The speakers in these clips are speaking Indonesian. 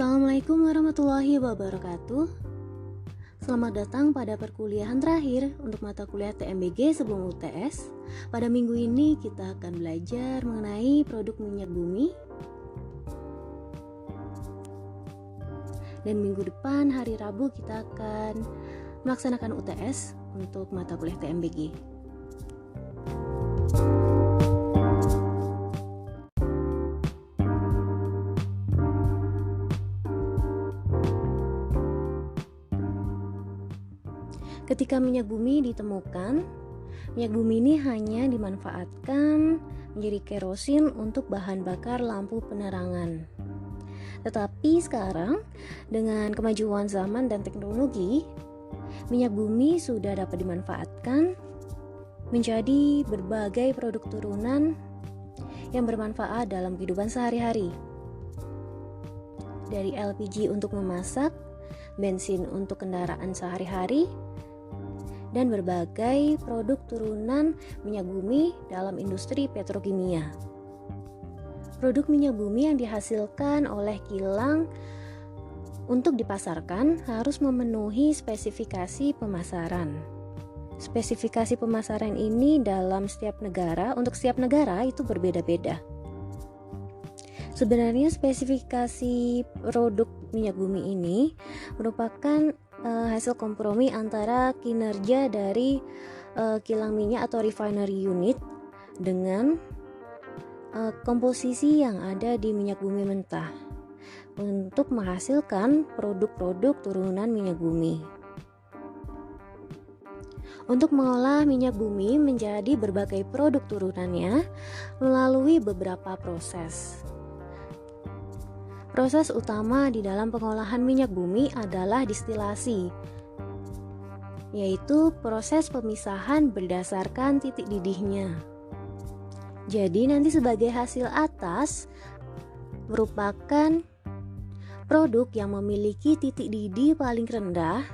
Assalamualaikum warahmatullahi wabarakatuh. Selamat datang pada perkuliahan terakhir untuk mata kuliah TMBG sebelum UTS. Pada minggu ini kita akan belajar mengenai produk minyak bumi. Dan minggu depan hari Rabu kita akan melaksanakan UTS untuk mata kuliah TMBG. Ketika minyak bumi ditemukan, minyak bumi ini hanya dimanfaatkan menjadi kerosin untuk bahan bakar lampu penerangan. Tetapi sekarang, dengan kemajuan zaman dan teknologi, minyak bumi sudah dapat dimanfaatkan menjadi berbagai produk turunan yang bermanfaat dalam kehidupan sehari-hari. Dari LPG untuk memasak, bensin untuk kendaraan sehari-hari, dan berbagai produk turunan minyak bumi dalam industri petrokimia. Produk minyak bumi yang dihasilkan oleh kilang untuk dipasarkan harus memenuhi spesifikasi pemasaran. Spesifikasi pemasaran ini dalam setiap negara, untuk setiap negara itu berbeda-beda. Sebenarnya spesifikasi produk minyak bumi ini merupakan hasil kompromi antara kinerja dari kilang minyak atau refinery unit dengan komposisi yang ada di minyak bumi mentah untuk menghasilkan produk-produk turunan minyak bumi. Untuk mengolah minyak bumi menjadi berbagai produk turunannya melalui beberapa proses. Proses utama di dalam pengolahan minyak bumi adalah distilasi, yaitu proses pemisahan berdasarkan titik didihnya. Jadi nanti sebagai hasil atas merupakan produk yang memiliki titik didih paling rendah,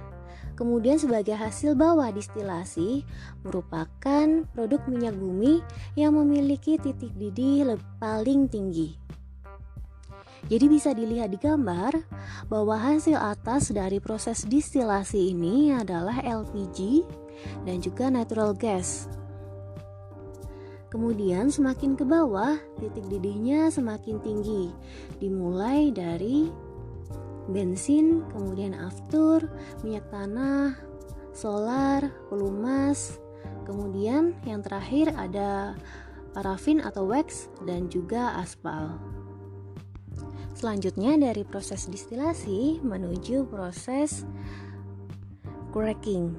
kemudian sebagai hasil bawah distilasi merupakan produk minyak bumi yang memiliki titik didih paling tinggi. Jadi bisa dilihat di gambar bahwa hasil atas dari proses distilasi ini adalah LPG dan juga natural gas. Kemudian semakin ke bawah titik didihnya semakin tinggi, dimulai dari bensin, kemudian aftur, minyak tanah, solar, pelumas, kemudian yang terakhir ada parafin atau wax dan juga aspal. Selanjutnya dari proses distilasi menuju proses cracking.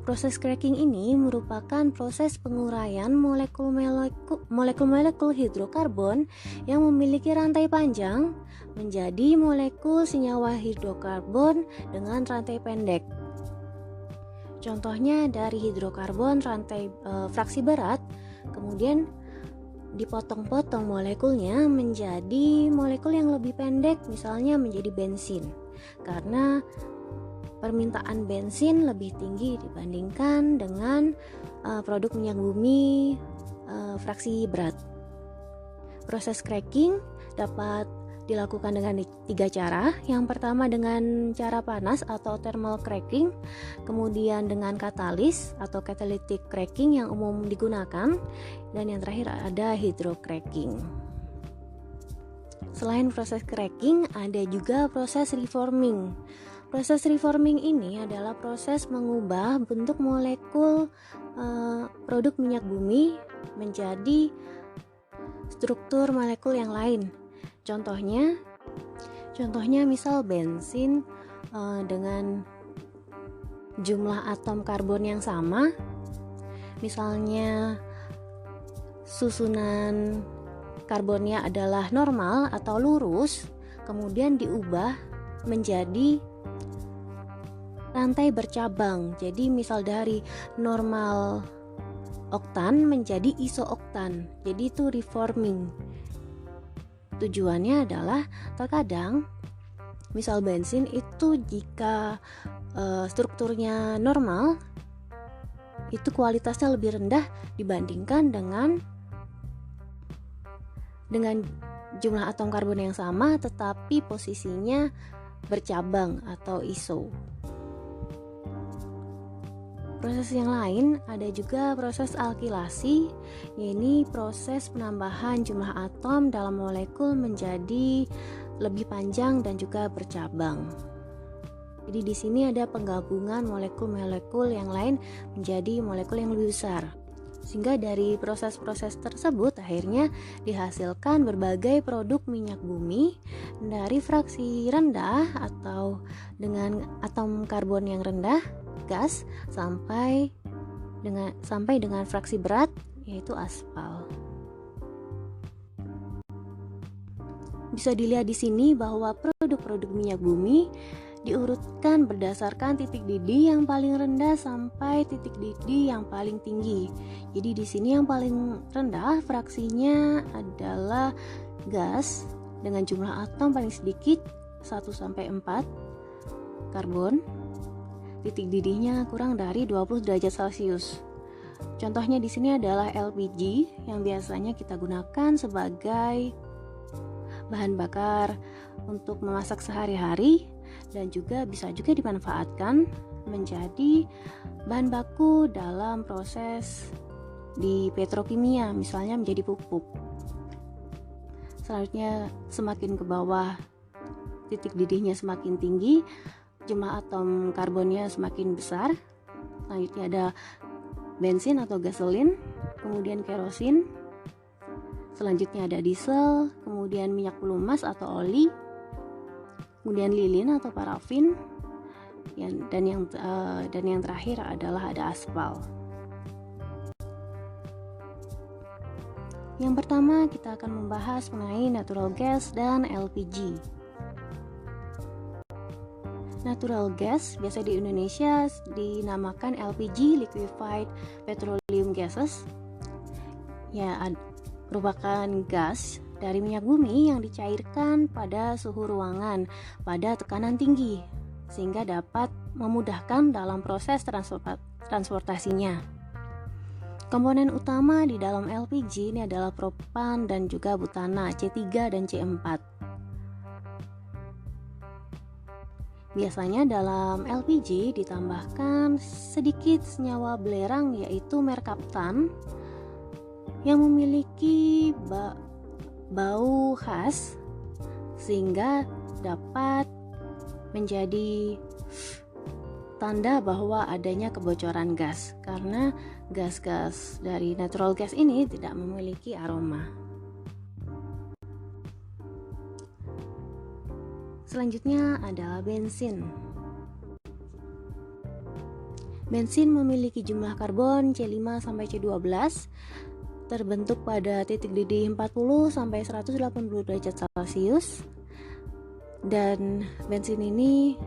Proses cracking ini merupakan proses penguraian molekul-molekul hidrokarbon yang memiliki rantai panjang menjadi molekul senyawa hidrokarbon dengan rantai pendek. Contohnya dari hidrokarbon rantai fraksi berat, kemudian dipotong-potong molekulnya menjadi molekul yang lebih pendek, misalnya menjadi bensin, karena permintaan bensin lebih tinggi dibandingkan dengan produk minyak bumi fraksi berat. Proses cracking dapat dilakukan dengan 3 cara. Yang pertama dengan cara panas atau thermal cracking, kemudian dengan katalis atau catalytic cracking yang umum digunakan, dan yang terakhir ada hydrocracking. Selain proses cracking, ada juga proses reforming. Proses reforming ini adalah proses mengubah bentuk molekul produk minyak bumi menjadi struktur molekul yang lain. Contohnya misal bensin dengan jumlah atom karbon yang sama, misalnya susunan karbonnya adalah normal atau lurus, kemudian diubah menjadi rantai bercabang. Jadi misal dari normal oktan menjadi isooktan. Jadi itu reforming. Tujuannya adalah terkadang misal bensin itu jika strukturnya normal itu kualitasnya lebih rendah dibandingkan dengan jumlah atom karbon yang sama tetapi posisinya bercabang atau iso. Proses yang lain ada juga proses alkilasi, yaitu proses penambahan jumlah atom dalam molekul menjadi lebih panjang dan juga bercabang. Jadi di sini ada penggabungan molekul-molekul yang lain menjadi molekul yang lebih besar. Sehingga dari proses-proses tersebut akhirnya dihasilkan berbagai produk minyak bumi dari fraksi rendah atau dengan atom karbon yang rendah, gas, sampai dengan fraksi berat yaitu aspal. Bisa dilihat di sini bahwa produk-produk minyak bumi diurutkan berdasarkan titik didih yang paling rendah sampai titik didih yang paling tinggi. Jadi di sini yang paling rendah fraksinya adalah gas dengan jumlah atom paling sedikit 1 sampai 4 karbon. Titik didihnya kurang dari 20 derajat Celcius. Contohnya di sini adalah LPG yang biasanya kita gunakan sebagai bahan bakar untuk memasak sehari-hari dan juga bisa juga dimanfaatkan menjadi bahan baku dalam proses di petrokimia, misalnya menjadi pupuk. Selanjutnya semakin ke bawah titik didihnya semakin tinggi, jumlah atom karbonnya semakin besar. Selanjutnya ada bensin atau gasolin, kemudian kerosin, selanjutnya ada diesel, kemudian minyak pelumas atau oli, kemudian lilin atau parafin, dan yang terakhir adalah ada aspal. Yang pertama kita akan membahas mengenai natural gas dan LPG. Natural gas biasa di Indonesia dinamakan LPG, liquefied petroleum gases. Merupakan gas dari minyak bumi yang dicairkan pada suhu ruangan pada tekanan tinggi sehingga dapat memudahkan dalam proses transportasinya. Komponen utama di dalam LPG ini adalah propan dan juga butana C3 dan C4. Biasanya dalam LPG ditambahkan sedikit senyawa belerang yaitu merkaptan yang memiliki bau khas sehingga dapat menjadi tanda bahwa adanya kebocoran gas karena gas-gas dari natural gas ini tidak memiliki aroma. Selanjutnya adalah bensin. Bensin memiliki jumlah karbon C5 sampai C12 terbentuk pada titik didih 40 sampai 180 derajat Celcius, dan bensin ini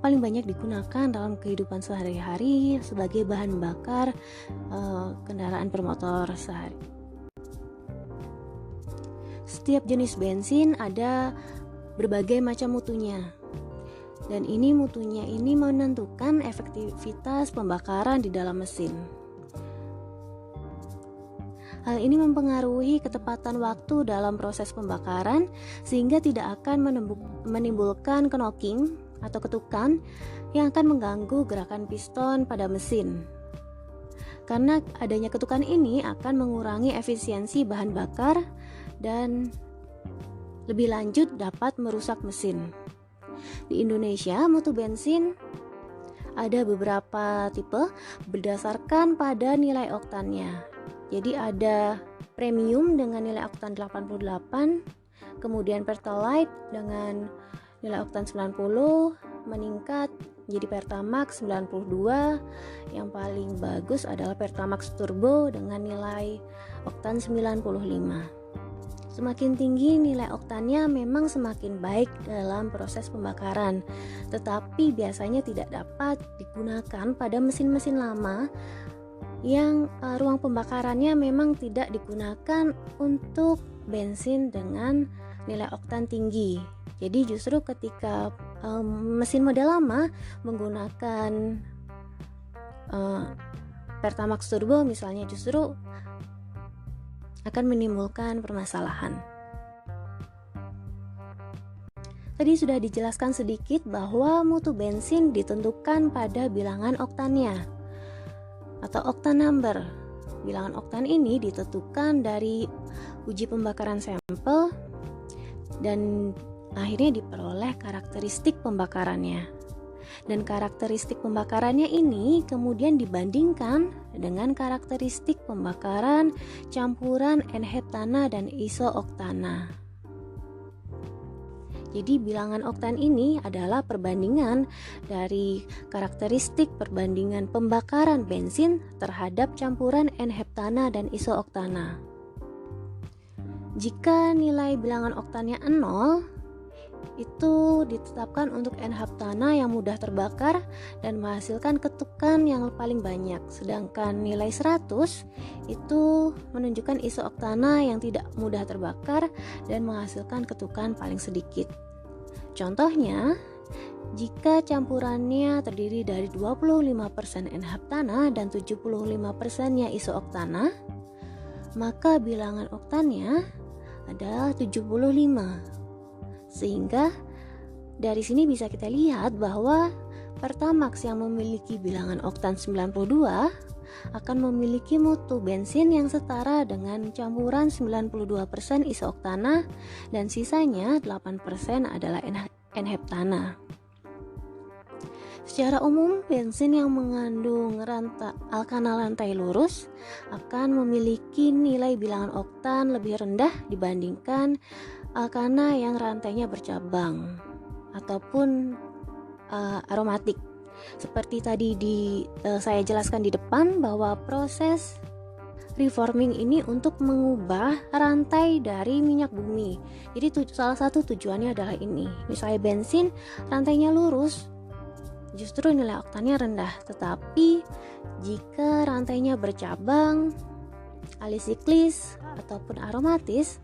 paling banyak digunakan dalam kehidupan sehari-hari sebagai bahan bakar kendaraan bermotor sehari. Setiap jenis bensin ada berbagai macam mutunya, dan mutunya ini menentukan efektivitas pembakaran di dalam mesin. Hal ini mempengaruhi ketepatan waktu dalam proses pembakaran sehingga tidak akan menimbulkan knocking atau ketukan yang akan mengganggu gerakan piston pada mesin. Karena adanya ketukan ini akan mengurangi efisiensi bahan bakar dan lebih lanjut dapat merusak mesin. Di Indonesia, mutu bensin ada beberapa tipe berdasarkan pada nilai oktannya. Jadi ada premium dengan nilai oktan 88, kemudian Pertalite dengan nilai oktan 90, meningkat jadi Pertamax 92, yang paling bagus adalah Pertamax Turbo dengan nilai oktan 95. Semakin tinggi nilai oktannya memang semakin baik dalam proses pembakaran, tetapi biasanya tidak dapat digunakan pada mesin-mesin lama yang ruang pembakarannya memang tidak digunakan untuk bensin dengan nilai oktan tinggi. Jadi justru ketika mesin model lama menggunakan Pertamax Turbo misalnya, justru akan menimbulkan permasalahan. Tadi sudah dijelaskan sedikit bahwa mutu bensin ditentukan pada bilangan oktannya atau oktan number. Bilangan oktan ini ditentukan dari uji pembakaran sampel dan akhirnya diperoleh karakteristik pembakarannya. Dan karakteristik pembakarannya ini kemudian dibandingkan dengan karakteristik pembakaran campuran N-heptana dan iso-oktana. Jadi bilangan oktan ini adalah perbandingan dari karakteristik perbandingan pembakaran bensin terhadap campuran N-heptana dan iso-oktana. Jika nilai bilangan oktannya 0, itu ditetapkan untuk N-heptana yang mudah terbakar dan menghasilkan ketukan yang paling banyak. Sedangkan nilai 100 itu menunjukkan iso-oktana yang tidak mudah terbakar dan menghasilkan ketukan paling sedikit. Contohnya, jika campurannya terdiri dari 25% N-heptana dan 75%-nya iso-oktana, maka bilangan oktannya adalah 75. Sehingga dari sini bisa kita lihat bahwa Pertamax yang memiliki bilangan oktan 92 akan memiliki mutu bensin yang setara dengan campuran 92% iso-oktana dan sisanya 8% adalah N-heptana. Secara umum, bensin yang mengandung alkana lantai lurus akan memiliki nilai bilangan oktan lebih rendah dibandingkan alkana yang rantainya bercabang ataupun aromatik. Seperti tadi saya jelaskan di depan bahwa proses reforming ini untuk mengubah rantai dari minyak bumi. Jadi salah satu tujuannya adalah ini. Misalnya bensin rantainya lurus, justru nilai oktannya rendah. Tetapi jika rantainya bercabang, alisiklis ataupun aromatis,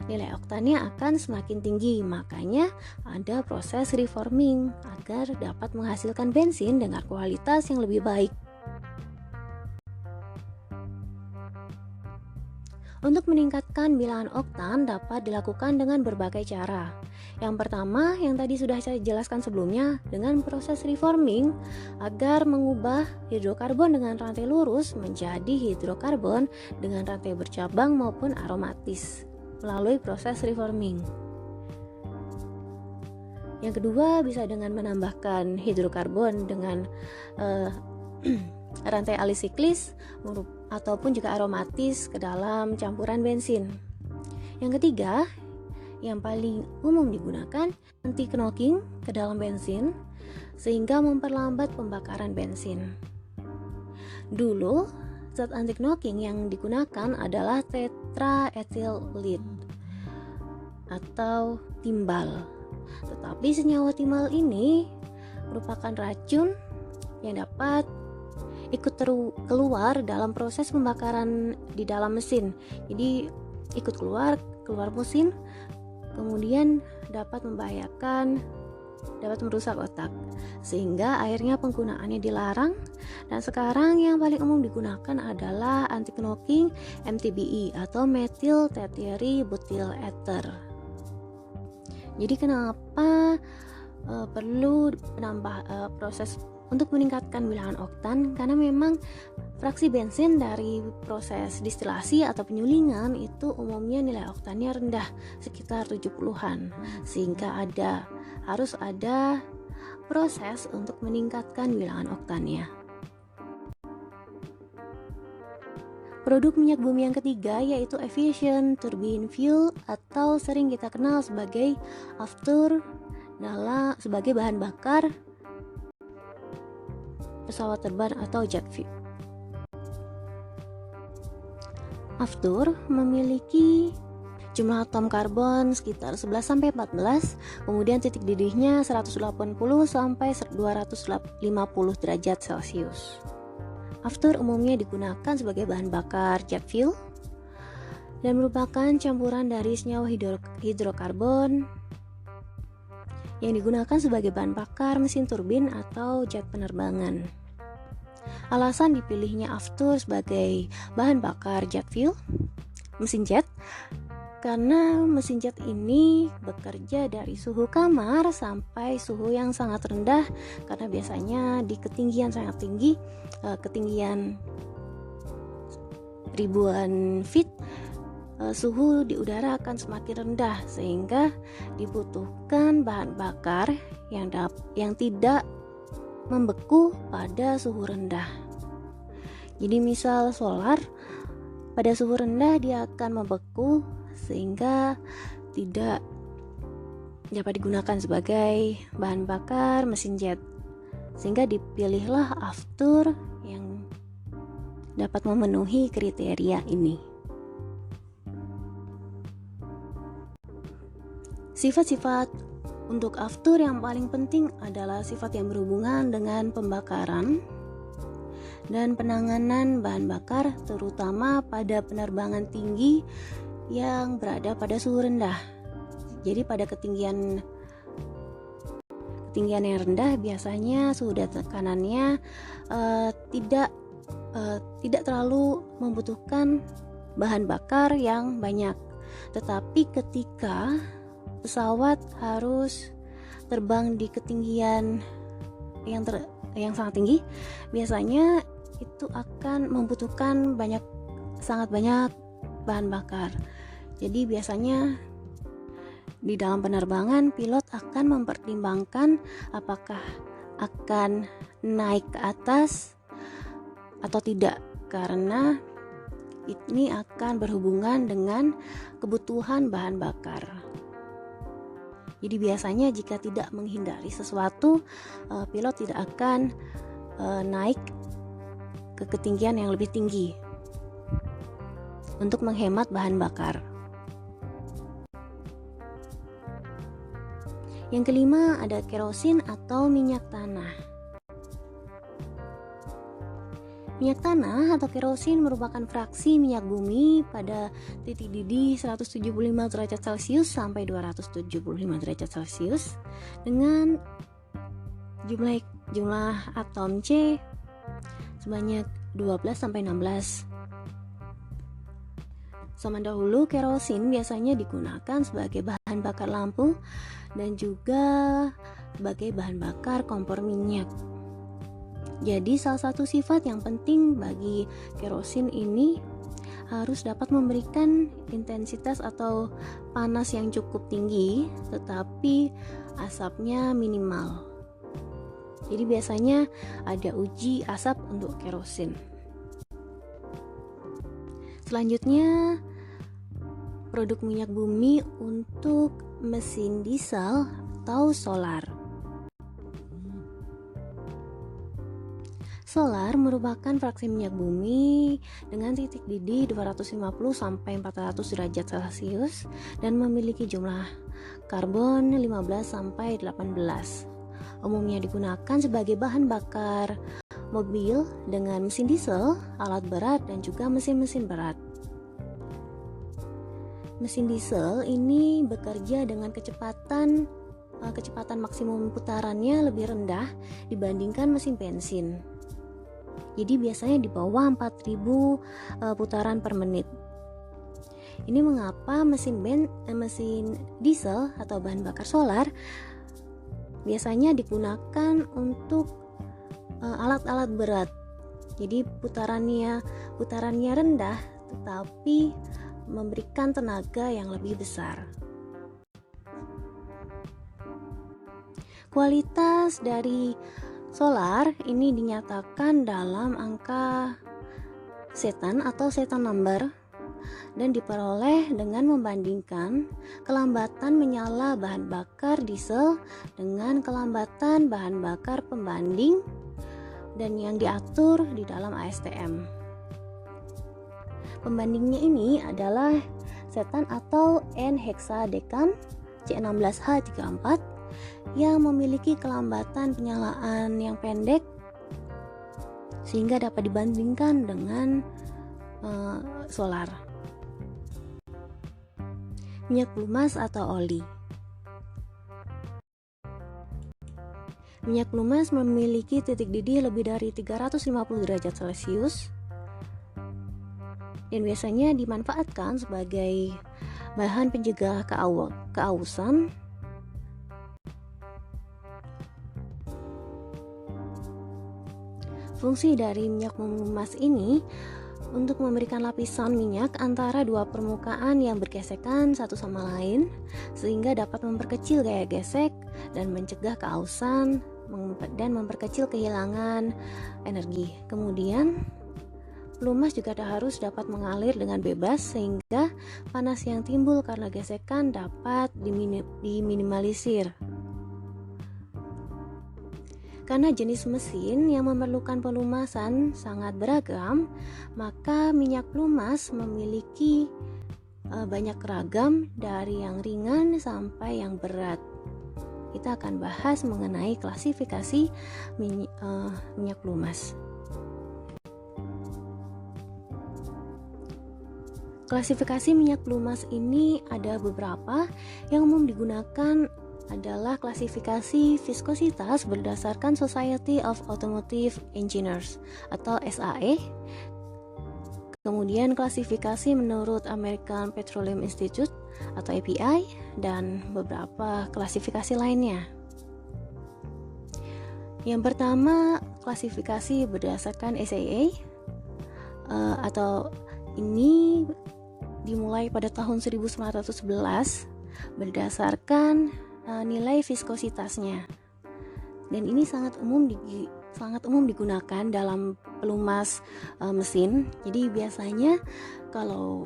nilai oktannya akan semakin tinggi. Makanya ada proses reforming agar dapat menghasilkan bensin dengan kualitas yang lebih baik. Untuk meningkatkan bilangan oktan dapat dilakukan dengan berbagai cara. Yang pertama, yang tadi sudah saya jelaskan sebelumnya, dengan proses reforming agar mengubah hidrokarbon dengan rantai lurus menjadi hidrokarbon dengan rantai bercabang maupun aromatis melalui proses reforming. Yang kedua, bisa dengan menambahkan hidrokarbon dengan rantai alisiklis ataupun juga aromatis ke dalam campuran bensin. Yang ketiga, yang paling umum digunakan, anti-knocking ke dalam bensin sehingga memperlambat pembakaran bensin. Dulu, zat anti-knocking yang digunakan adalah tetraethyl lead atau timbal. Tetapi senyawa timbal ini merupakan racun yang dapat ikut keluar dalam proses pembakaran di dalam mesin. Jadi ikut keluar mesin, kemudian dapat membahayakan, dapat merusak otak, sehingga akhirnya penggunaannya dilarang. Dan sekarang yang paling umum digunakan adalah anti-knocking MTBE atau methyl tertiary-butyl ether. Jadi kenapa perlu menambah proses untuk meningkatkan bilangan oktan? Karena memang fraksi bensin dari proses distilasi atau penyulingan itu umumnya nilai oktannya rendah, sekitar 70-an, sehingga harus ada proses untuk meningkatkan bilangan oktannya. Produk minyak bumi yang ketiga yaitu aviation turbine fuel atau sering kita kenal sebagai aftur sebagai bahan bakar pesawat terbang atau jet fuel. Aftur memiliki jumlah atom karbon sekitar 11-14, kemudian titik didihnya 180-250 derajat Celcius. Aftur umumnya digunakan sebagai bahan bakar jet fuel dan merupakan campuran dari senyawa hidrokarbon yang digunakan sebagai bahan bakar mesin turbin atau jet penerbangan. Alasan dipilihnya aftur sebagai bahan bakar jet fuel, mesin jet, karena mesin jet ini bekerja dari suhu kamar sampai suhu yang sangat rendah, karena biasanya di ketinggian sangat tinggi, ketinggian ribuan feet, suhu di udara akan semakin rendah, sehingga dibutuhkan bahan bakar yang tidak membeku pada suhu rendah. Jadi misal solar, pada suhu rendah dia akan membeku sehingga tidak dapat digunakan sebagai bahan bakar mesin jet, sehingga dipilihlah Aftur yang dapat memenuhi kriteria ini. Sifat-sifat untuk Aftur yang paling penting adalah sifat yang berhubungan dengan pembakaran dan penanganan bahan bakar, terutama pada penerbangan tinggi yang berada pada suhu rendah. Jadi pada ketinggian yang rendah biasanya suhu tekanannya tidak terlalu membutuhkan bahan bakar yang banyak. Tetapi ketika pesawat harus terbang di ketinggian yang sangat tinggi, biasanya itu akan membutuhkan sangat banyak bahan bakar. Jadi biasanya di dalam penerbangan pilot akan mempertimbangkan apakah akan naik ke atas atau tidak, karena ini akan berhubungan dengan kebutuhan bahan bakar. Jadi biasanya jika tidak menghindari sesuatu, pilot tidak akan naik ke ketinggian yang lebih tinggi untuk menghemat bahan bakar. Yang kelima ada kerosin atau minyak tanah. Minyak tanah atau kerosin merupakan fraksi minyak bumi pada titik didih 175 derajat Celcius sampai 275 derajat Celcius dengan jumlah atom C sebanyak 12 sampai 16. Zaman dahulu kerosin biasanya digunakan sebagai bahan bakar lampu dan juga sebagai bahan bakar kompor minyak. Jadi salah satu sifat yang penting bagi kerosin ini harus dapat memberikan intensitas atau panas yang cukup tinggi, tetapi asapnya minimal. Jadi biasanya ada uji asap untuk kerosin. Selanjutnya, produk minyak bumi untuk mesin diesel atau solar. Solar merupakan fraksi minyak bumi dengan titik didih 250 sampai 400 derajat Celcius dan memiliki jumlah karbon 15 sampai 18. Umumnya digunakan sebagai bahan bakar mobil dengan mesin diesel, alat berat, dan juga mesin-mesin berat. Mesin diesel ini bekerja dengan kecepatan maksimum putarannya lebih rendah dibandingkan mesin bensin. Jadi biasanya di bawah 4000 putaran per menit. Ini mengapa mesin diesel atau bahan bakar solar biasanya digunakan untuk alat-alat berat. Jadi putarannya rendah tetapi memberikan tenaga yang lebih besar. Kualitas dari solar ini dinyatakan dalam angka setan atau setan number dan diperoleh dengan membandingkan kelambatan menyala bahan bakar diesel dengan kelambatan bahan bakar pembanding dan yang diatur di dalam ASTM. Pembandingnya ini adalah setan atau N-hexadecan C16H34 yang memiliki kelambatan penyalaan yang pendek sehingga dapat dibandingkan dengan solar. Minyak pelumas atau oli. Minyak pelumas memiliki titik didih lebih dari 350 derajat Celcius dan biasanya dimanfaatkan sebagai bahan pencegah keausan, fungsi dari minyak pelumas ini untuk memberikan lapisan minyak antara dua permukaan yang bergesekan satu sama lain, sehingga dapat memperkecil gaya gesek dan mencegah keausan dan memperkecil kehilangan energi. Kemudian pelumas juga harus dapat mengalir dengan bebas, sehingga panas yang timbul karena gesekan dapat diminimalisir. Karena jenis mesin yang memerlukan pelumasan sangat beragam, maka minyak pelumas memiliki banyak ragam, dari yang ringan sampai yang berat. Kita akan bahas mengenai klasifikasi minyak pelumas. Klasifikasi minyak pelumas ini ada beberapa. Yang umum digunakan adalah klasifikasi viskositas berdasarkan Society of Automotive Engineers atau SAE. Kemudian klasifikasi menurut American Petroleum Institute atau API, dan beberapa klasifikasi lainnya. Yang pertama, klasifikasi berdasarkan SAE atau ini dimulai pada tahun 1911 berdasarkan nilai viskositasnya, dan ini sangat umum digunakan dalam pelumas mesin. Jadi biasanya kalau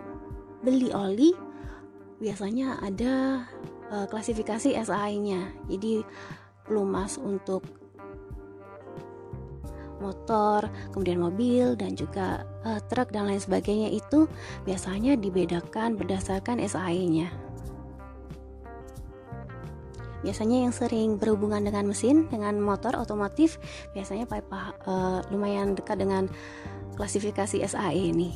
beli oli biasanya ada klasifikasi SAE-nya. Jadi pelumas untuk motor, kemudian mobil, dan juga truk dan lain sebagainya itu biasanya dibedakan berdasarkan SAE-nya. Biasanya yang sering berhubungan dengan mesin, dengan motor otomotif, biasanya lumayan dekat dengan klasifikasi SAE ini.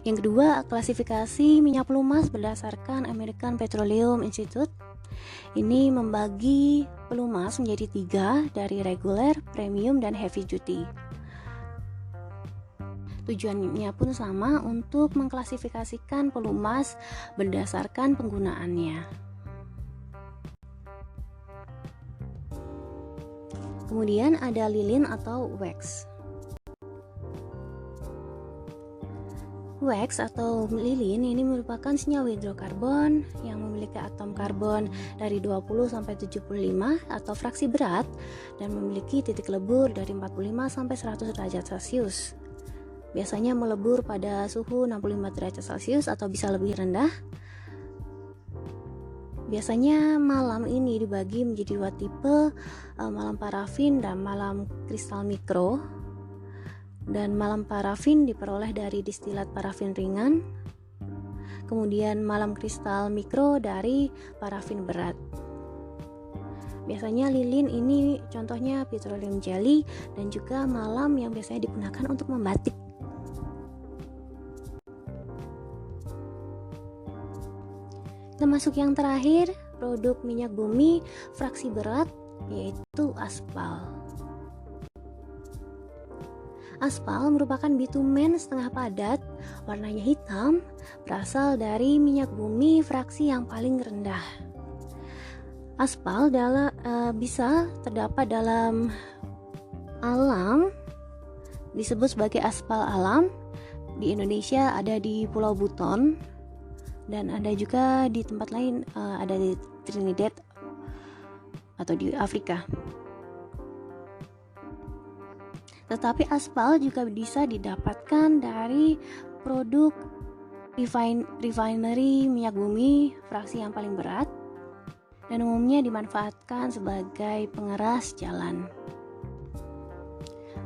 Yang kedua, klasifikasi minyak pelumas berdasarkan American Petroleum Institute. Ini membagi pelumas menjadi 3, dari reguler, premium, dan heavy duty. Tujuannya pun sama, untuk mengklasifikasikan pelumas berdasarkan penggunaannya. Kemudian ada lilin atau wax. Wax atau lilin ini merupakan senyawa hidrokarbon yang memiliki atom karbon dari 20 sampai 75 atau fraksi berat, dan memiliki titik lebur dari 45 sampai 100 derajat Celcius. Biasanya melebur pada suhu 65 derajat Celcius atau bisa lebih rendah. Biasanya malam ini dibagi menjadi 2 tipe, malam parafin dan malam kristal mikro. Dan malam parafin diperoleh dari distilat parafin ringan. Kemudian malam kristal mikro dari parafin berat. Biasanya lilin ini contohnya petroleum jelly, dan juga malam yang biasanya digunakan untuk membatik. Termasuk yang terakhir, produk minyak bumi fraksi berat, yaitu aspal. Aspal merupakan bitumen setengah padat, warnanya hitam, berasal dari minyak bumi fraksi yang paling rendah. Aspal bisa terdapat dalam alam, disebut sebagai aspal alam. Di Indonesia ada di Pulau Buton, dan ada juga di tempat lain, ada di Trinidad atau di Afrika. Tetapi aspal juga bisa didapatkan dari produk refinery minyak bumi fraksi yang paling berat, dan umumnya dimanfaatkan sebagai pengeras jalan.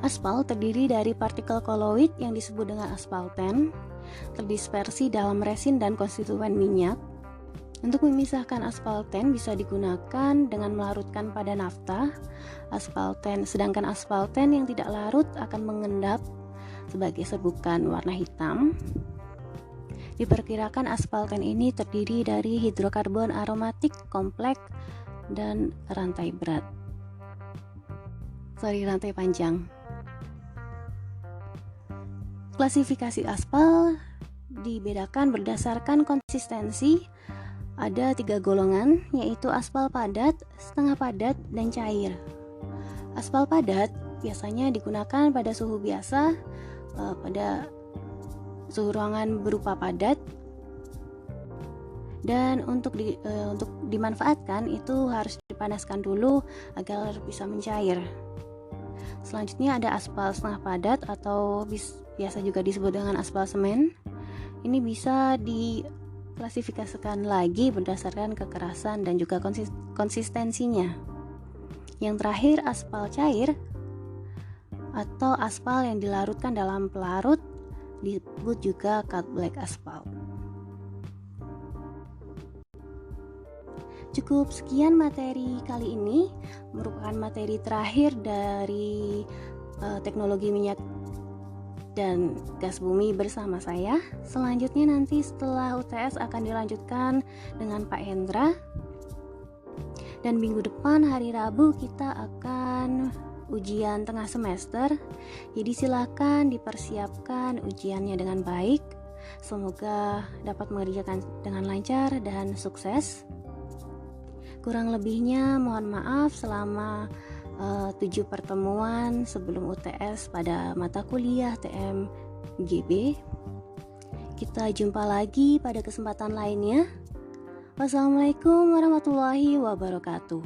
Aspal terdiri dari partikel koloid yang disebut dengan aspalten, terdispersi dalam resin dan konstituen minyak. Untuk memisahkan aspalten bisa digunakan dengan melarutkan pada nafta aspalten, sedangkan aspalten yang tidak larut akan mengendap sebagai serbukan warna hitam. Diperkirakan aspalten ini terdiri dari hidrokarbon aromatik kompleks dan rantai panjang. Klasifikasi aspal dibedakan berdasarkan konsistensi. Ada 3 golongan, yaitu aspal padat, setengah padat, dan cair. Aspal padat biasanya digunakan pada suhu biasa, pada suhu ruangan berupa padat, dan untuk dimanfaatkan itu harus dipanaskan dulu agar bisa mencair. Selanjutnya ada aspal setengah padat atau biasa juga disebut dengan aspal semen. Ini bisa diklasifikasikan lagi berdasarkan kekerasan dan juga konsistensinya. Yang terakhir aspal cair atau aspal yang dilarutkan dalam pelarut, disebut juga cut black aspal. Cukup sekian materi kali ini, merupakan materi terakhir dari teknologi minyak dan gas bumi bersama saya. Selanjutnya nanti setelah UTS akan dilanjutkan dengan Pak Hendra. Dan minggu depan hari Rabu kita akan ujian tengah semester. Jadi silakan dipersiapkan ujiannya dengan baik. Semoga dapat mengerjakan dengan lancar dan sukses. Kurang lebihnya mohon maaf selama 7 pertemuan sebelum UTS pada mata kuliah TMGB. Kita jumpa lagi pada kesempatan lainnya. Wassalamualaikum warahmatullahi wabarakatuh.